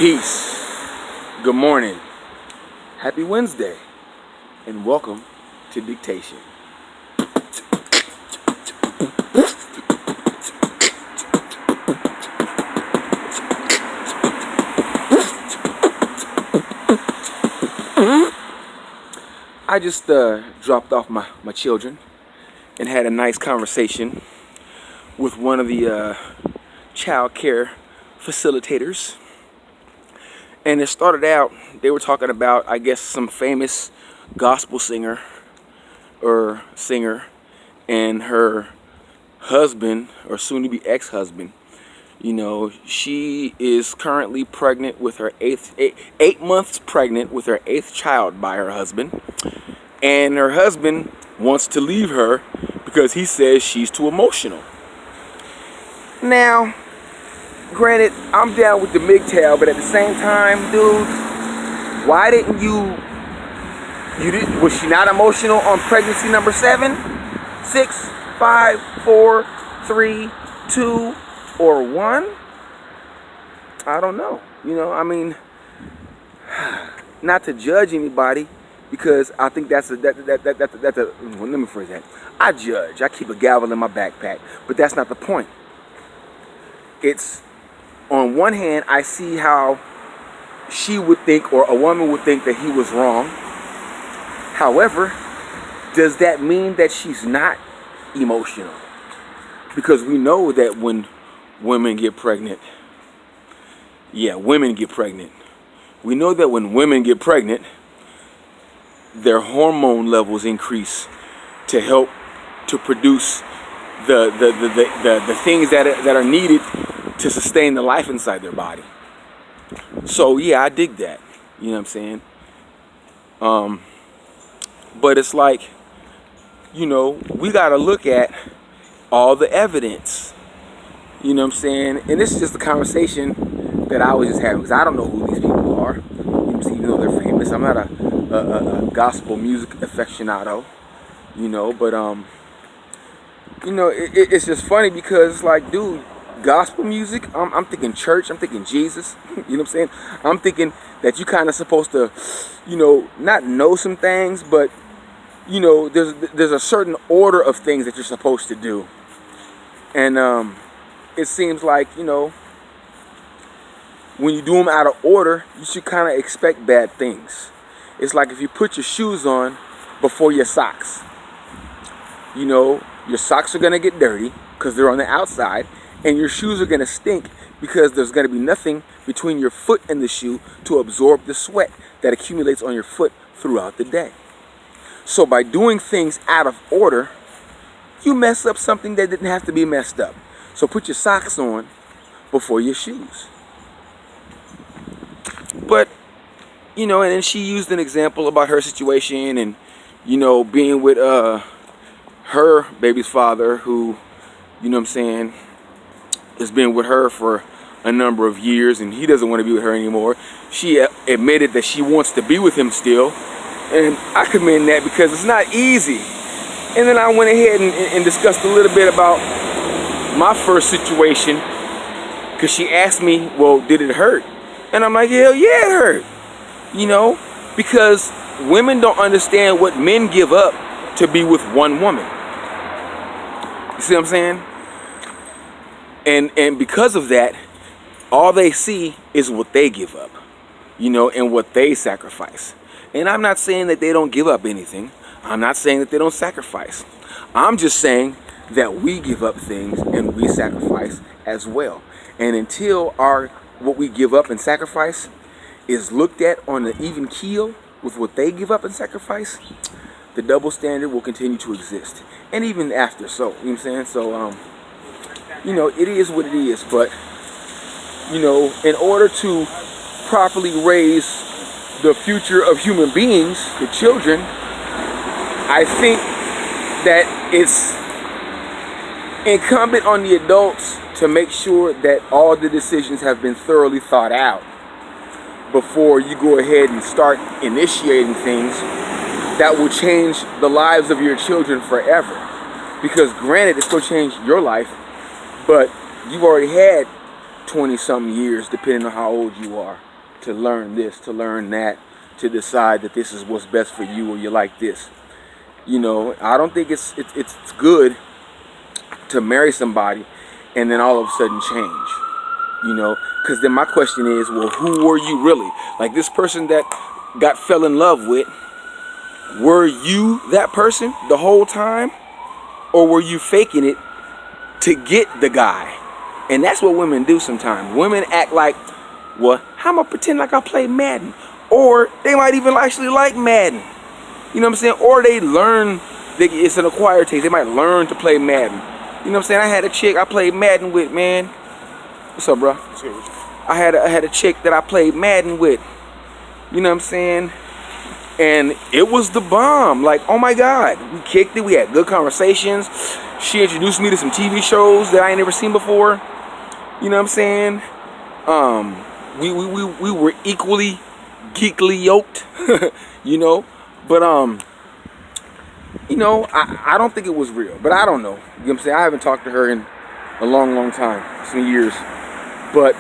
Peace. Good morning. Happy Wednesday. And welcome to Dictation. I just dropped off my children and had a nice conversation with one of the child care facilitators. And it started out, they were talking about, I guess, some famous gospel singer and her husband, or soon-to-be ex-husband. You know, she is currently pregnant with her eight months pregnant with her 8th child by her husband. And her husband wants to leave her because he says she's too emotional. Now, granted, I'm down with the MGTOW, but at the same time, dude, why didn't was she not emotional on pregnancy number 7, 6, 5, 4, 3, 2, or 1? I don't know. You know, I mean, not to judge anybody, because I think that's a well, let me phrase that. I judge. I keep a gavel in my backpack, but that's not the point. It's, on one hand, I see how she would think, or a woman would think, that he was wrong. However, does that mean that she's not emotional? Because we know that when women get pregnant, women get pregnant. We know that when women get pregnant, their hormone levels increase to help to produce the things that are needed to sustain the life inside their body. So yeah, I dig that. You know what I'm saying? But it's like, you know, we gotta look at all the evidence. You know what I'm saying? And this is just a conversation that I was just having, because I don't know who these people are. Even though they're famous, I'm not a gospel music aficionado. You know, but you know, it's just funny because it's like, dude, gospel music, I'm thinking church, I'm thinking Jesus. You know what I'm saying? I'm thinking that you kind of supposed to, you know, not know some things, but, you know, there's a certain order of things that you're supposed to do. And it seems like, you know, when you do them out of order, you should kind of expect bad things. It's like if you put your shoes on before your socks. You know, your socks are going to get dirty because they're on the outside, and your shoes are going to stink because there's going to be nothing between your foot and the shoe to absorb the sweat that accumulates on your foot throughout the day. So by doing things out of order, you mess up something that didn't have to be messed up. So put your socks on before your shoes. But, you know, and then she used an example about her situation and, you know, being with her baby's father, who, you know what I'm saying, has been with her for a number of years, and he doesn't want to be with her anymore. She admitted that she wants to be with him still, and I commend that because it's not easy. And then I went ahead and discussed a little bit about my first situation, because she asked me, well, did it hurt? And I'm like, hell yeah, it hurt. You know, because women don't understand what men give up to be with one woman. You see what I'm saying? And because of that, all they see is what they give up, you know, and what they sacrifice. And I'm not saying that they don't give up anything. I'm not saying that they don't sacrifice. I'm just saying that we give up things and we sacrifice as well. And until what we give up and sacrifice is looked at on an even keel with what they give up and sacrifice, the double standard will continue to exist. And even after, so, you know what I'm saying? So, you know, it is what it is. But, you know, in order to properly raise the future of human beings, the children, I think that it's incumbent on the adults to make sure that all the decisions have been thoroughly thought out before you go ahead and start initiating things that will change the lives of your children forever. Because granted, it's going to change your life, but you've already had 20-something years, depending on how old you are. to learn this, to learn that, to decide that this is what's best for you or you like this. You know, I don't think it's good to marry somebody and then all of a sudden change. You know, because then my question is, well, who were you really? Like this person that fell in love with, were you that person the whole time? Or were you faking it to get the guy? And that's what women do sometimes. Women act like, well, how am I pretend like I play Madden? Or they might even actually like Madden. You know what I'm saying? Or they learn, it's an acquired taste. They might learn to play Madden. You know what I'm saying? I had a chick I played Madden with, man. What's up, bro? What's good with you? I had a chick that I played Madden with. You know what I'm saying? And it was the bomb. Like, oh my God. We kicked it. We had good conversations. She introduced me to some TV shows that I ain't never seen before. You know what I'm saying? We were equally geekly yoked. You know? But you know, I don't think it was real. But I don't know. You know what I'm saying? I haven't talked to her in a long time. Some years. But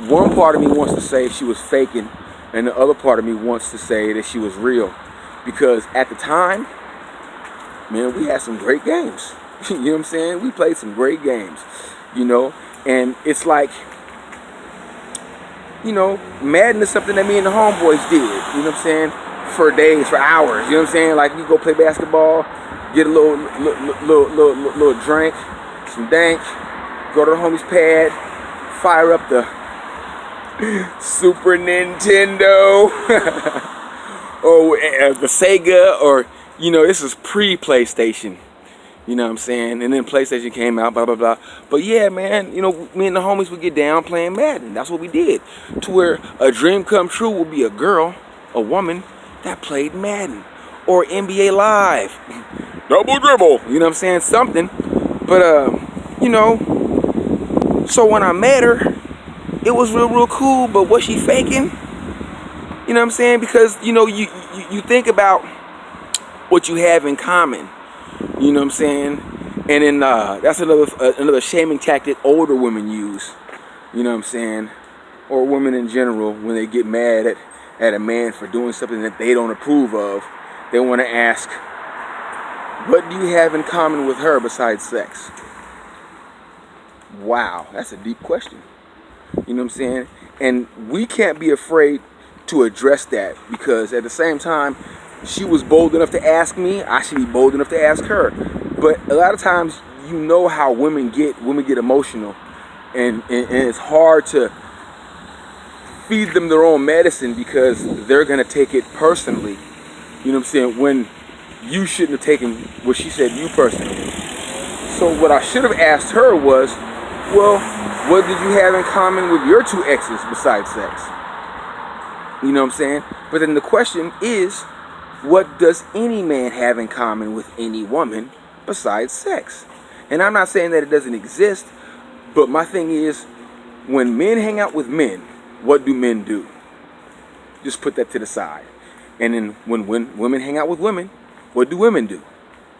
one part of me wants to say she was faking, and the other part of me wants to say that she was real. Because at the time, man, we had some great games. You know what I'm saying? We played some great games. You know? And it's like, you know, Madden is something that me and the homeboys did. You know what I'm saying? For days, for hours. You know what I'm saying? Like, we go play basketball, get a little drink, some dank, go to the homie's pad, fire up the Super Nintendo or the Sega, or, you know, this is pre-PlayStation. You know what I'm saying? And then PlayStation came out, blah, blah, blah. But yeah, man, you know, me and the homies would get down playing Madden. That's what we did. To where a dream come true would be a girl, a woman, that played Madden. Or NBA Live. Double dribble. You know what I'm saying? Something. But, you know, so when I met her, it was real cool. But was she faking? You know what I'm saying? Because, you know, you think about what you have in common. You know what I'm saying? And then that's another shaming tactic older women use. You know what I'm saying? Or women in general, when they get mad at a man for doing something that they don't approve of, they want to ask, what do you have in common with her besides sex? Wow, that's a deep question. You know what I'm saying? And we can't be afraid to address that, because at the same time, she was bold enough to ask me, I should be bold enough to ask her. But a lot of times, you know how women get emotional, and it's hard to feed them their own medicine, because they're going to take it personally. You know what I'm saying? When you shouldn't have taken what she said you personally. So what I should have asked her was, well, what did you have in common with your two exes besides sex? You know what I'm saying? But then the question is, what does any man have in common with any woman besides sex? And I'm not saying that it doesn't exist, but my thing is, when men hang out with men, what do men do? Just put that to the side. And then when women hang out with women, what do women do?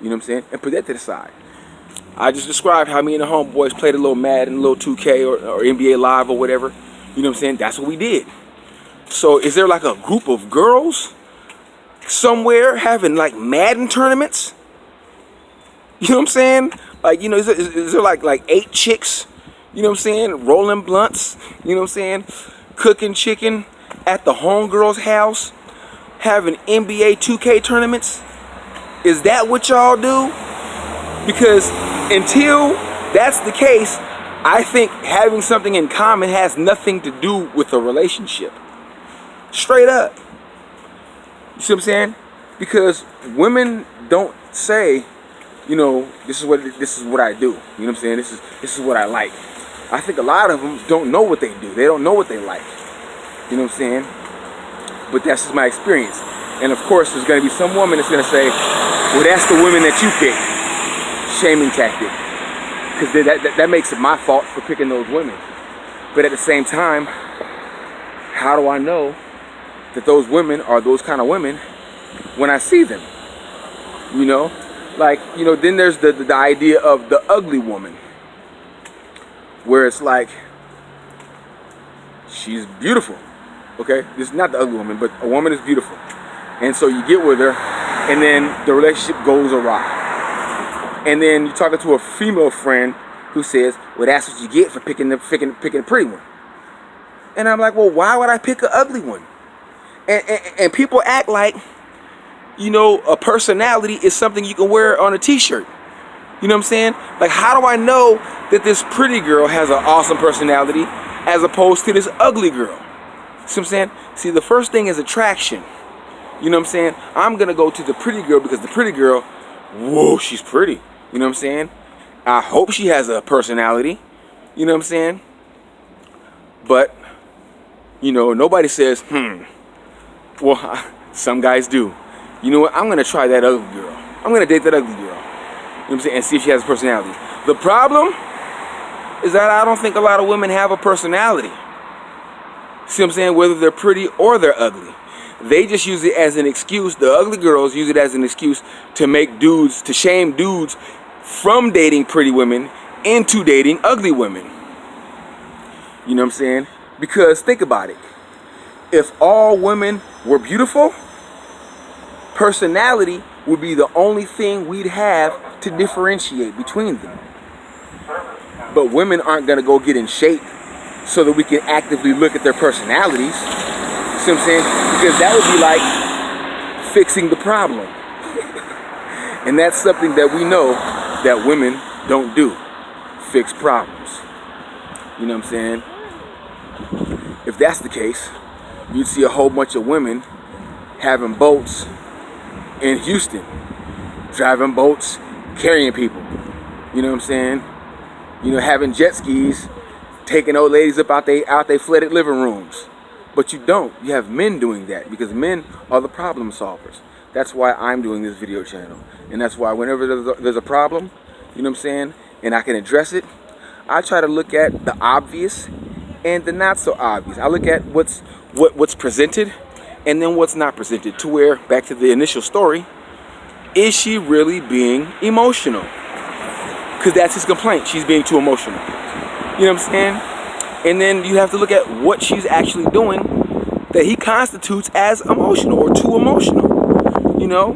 You know what I'm saying? And put that to the side. I just described how me and the homeboys played a little Madden, a little 2K or NBA Live or whatever. You know what I'm saying? That's what we did. So is there like a group of girls somewhere having like Madden tournaments? You know what I'm saying? Like, you know, is there like 8 chicks, you know what I'm saying, rolling blunts, you know what I'm saying, cooking chicken at the homegirl's house, having NBA 2K tournaments? Is that what y'all do? Because until that's the case, I think having something in common has nothing to do with a relationship. Straight up. You see what I'm saying? Because women don't say, you know, this is what I do. You know what I'm saying? This is what I like. I think a lot of them don't know what they do. They don't know what they like. You know what I'm saying? But that's just my experience. And of course, there's going to be some woman that's going to say, well, that's the women that you pick. Shaming tactic. Because that makes it my fault for picking those women. But at the same time, how do I know that those women are those kind of women when I see them? You know? Like, you know, then there's the idea of the ugly woman. Where it's like, she's beautiful. Okay, this is not the ugly woman, but a woman is beautiful. And so you get with her, and then the relationship goes awry. And then you're talking to a female friend who says, well, that's what you get for picking a pretty one. And I'm like, well, why would I pick an ugly one? And people act like, you know, a personality is something you can wear on a t-shirt. You know what I'm saying? Like, how do I know that this pretty girl has an awesome personality as opposed to this ugly girl? See what I'm saying? See, the first thing is attraction. You know what I'm saying? I'm going to go to the pretty girl because the pretty girl, whoa, she's pretty. You know what I'm saying? I hope she has a personality. You know what I'm saying? But, you know, nobody says, well, some guys do. You know what? I'm going to try that ugly girl. I'm going to date that ugly girl. You know what I'm saying? And see if she has a personality. The problem is that I don't think a lot of women have a personality. See what I'm saying? Whether they're pretty or they're ugly. They just use it as an excuse. The ugly girls use it as an excuse to make dudes, to shame dudes from dating pretty women into dating ugly women. You know what I'm saying? Because think about it. If all women were beautiful, personality would be the only thing we'd have to differentiate between them. But women aren't going to go get in shape so that we can actively look at their personalities. See what I'm saying? Because that would be like fixing the problem. And that's something that we know that women don't do. Fix problems. You know what I'm saying? If that's the case, you'd see a whole bunch of women having boats in Houston, driving boats, carrying people. You know what I'm saying? You know, having jet skis, taking old ladies up out they flooded living rooms. But you don't. You have men doing that because men are the problem solvers. That's why I'm doing this video channel. And that's why whenever there's a problem, you know what I'm saying, and I can address it, I try to look at the obvious and the not so obvious. I look at what's presented and then what's not presented, to where, back to the initial story, is she really being emotional? Because that's his complaint. She's being too emotional. You know what I'm saying? And then you have to look at what she's actually doing that he constitutes as emotional or too emotional. You know?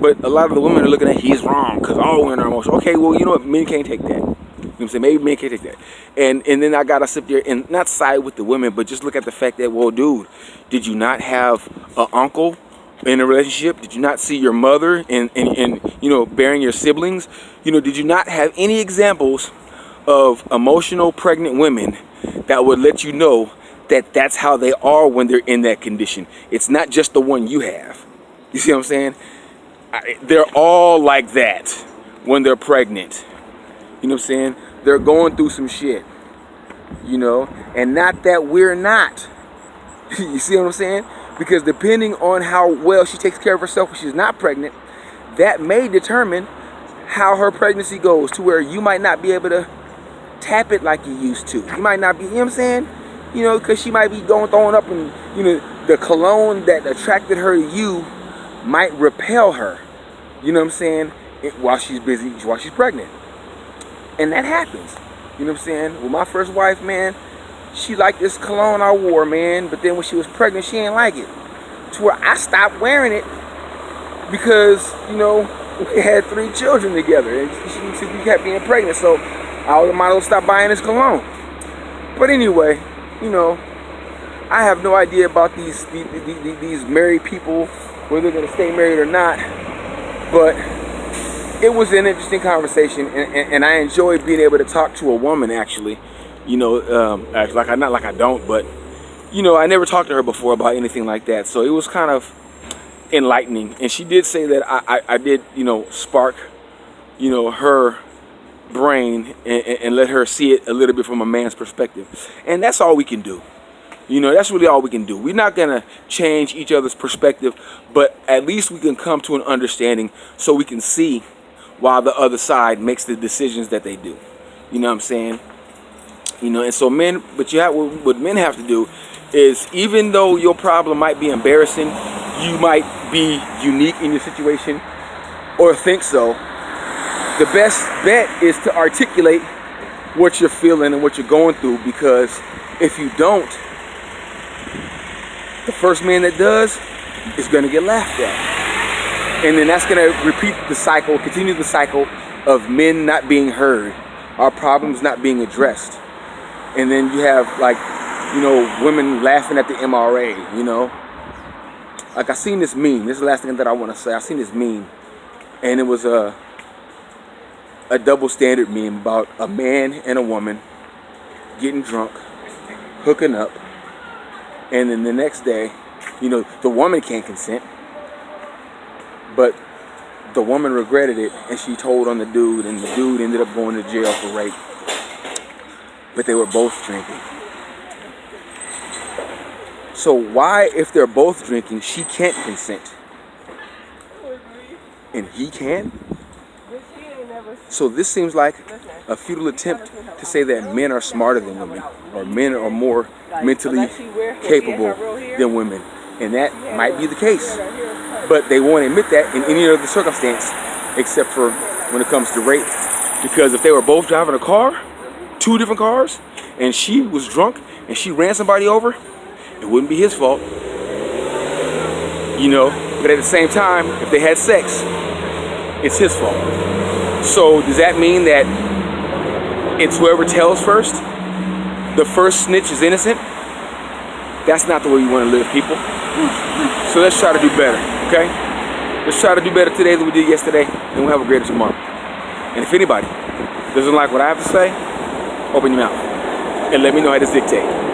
But a lot of the women are looking at he's wrong because all women are emotional. Okay, well, you know what? Men can't take that. You know what I'm saying? Maybe men can't take that. And then I got to sit there and not side with the women, but just look at the fact that, well, dude, did you not have an uncle in a relationship? Did you not see your mother and you know, bearing your siblings? You know, did you not have any examples of emotional pregnant women that would let you know that that's how they are when they're in that condition? It's not just the one you have. You see what I'm saying? They're all like that when they're pregnant. You know what I'm saying? They're going through some shit. You know? And not that we're not. You see what I'm saying? Because depending on how well she takes care of herself when she's not pregnant, that may determine how her pregnancy goes, to where you might not be able to tap it like you used to. You might not be, you know what I'm saying? You know, because she might be throwing up, and, you know, the cologne that attracted her to you might repel her. You know what I'm saying? While she's busy, while she's pregnant. And that happens. You know what I'm saying? Well, my first wife, man, she liked this cologne I wore, man. But then when she was pregnant, she didn't like it. To where I stopped wearing it because, you know, we had 3 children together. And she kept being pregnant. So I might as well stop buying this cologne. But anyway, you know, I have no idea about these married people, whether they're going to stay married or not. But it was an interesting conversation, and I enjoyed being able to talk to a woman, actually. You know, not like I don't, but, you know, I never talked to her before about anything like that. So it was kind of enlightening. And she did say that I did, you know, spark, you know, her brain and let her see it a little bit from a man's perspective. And that's all we can do. You know, that's really all we can do. We're not going to change each other's perspective, but at least we can come to an understanding so we can see why the other side makes the decisions that they do. You know what I'm saying? You know, and so men, what men have to do is, even though your problem might be embarrassing, you might be unique in your situation or think so, the best bet is to articulate what you're feeling and what you're going through, because if you don't, the first man that does is going to get laughed at. And then that's going to repeat the cycle, continue the cycle of men not being heard, our problems not being addressed. And then you have, like, you know, women laughing at the MRA, you know. Like, I seen this meme. This is the last thing that I want to say. I seen this meme, and it was a double standard meme about a man and a woman getting drunk, hooking up, and then the next day, you know, the woman can't consent, but the woman regretted it, and she told on the dude, and the dude ended up going to jail for rape. But they were both drinking. So why, if they're both drinking, she can't consent and he can? So this seems like a futile attempt to say that men are smarter than women, or men are more mentally capable than women. And that might be the case, but they won't admit that in any other circumstance except for when it comes to rape. Because if they were both driving a car, 2 different cars, and she was drunk and she ran somebody over, it wouldn't be his fault, you know. But at the same time, if they had sex, it's his fault. So does that mean that it's whoever tells first? The first snitch is innocent? That's not the way you want to live, people. So let's try to do better, okay? Let's try to do better today than we did yesterday, and we'll have a greater tomorrow. And if anybody doesn't like what I have to say, open your mouth and let me know how to dictate.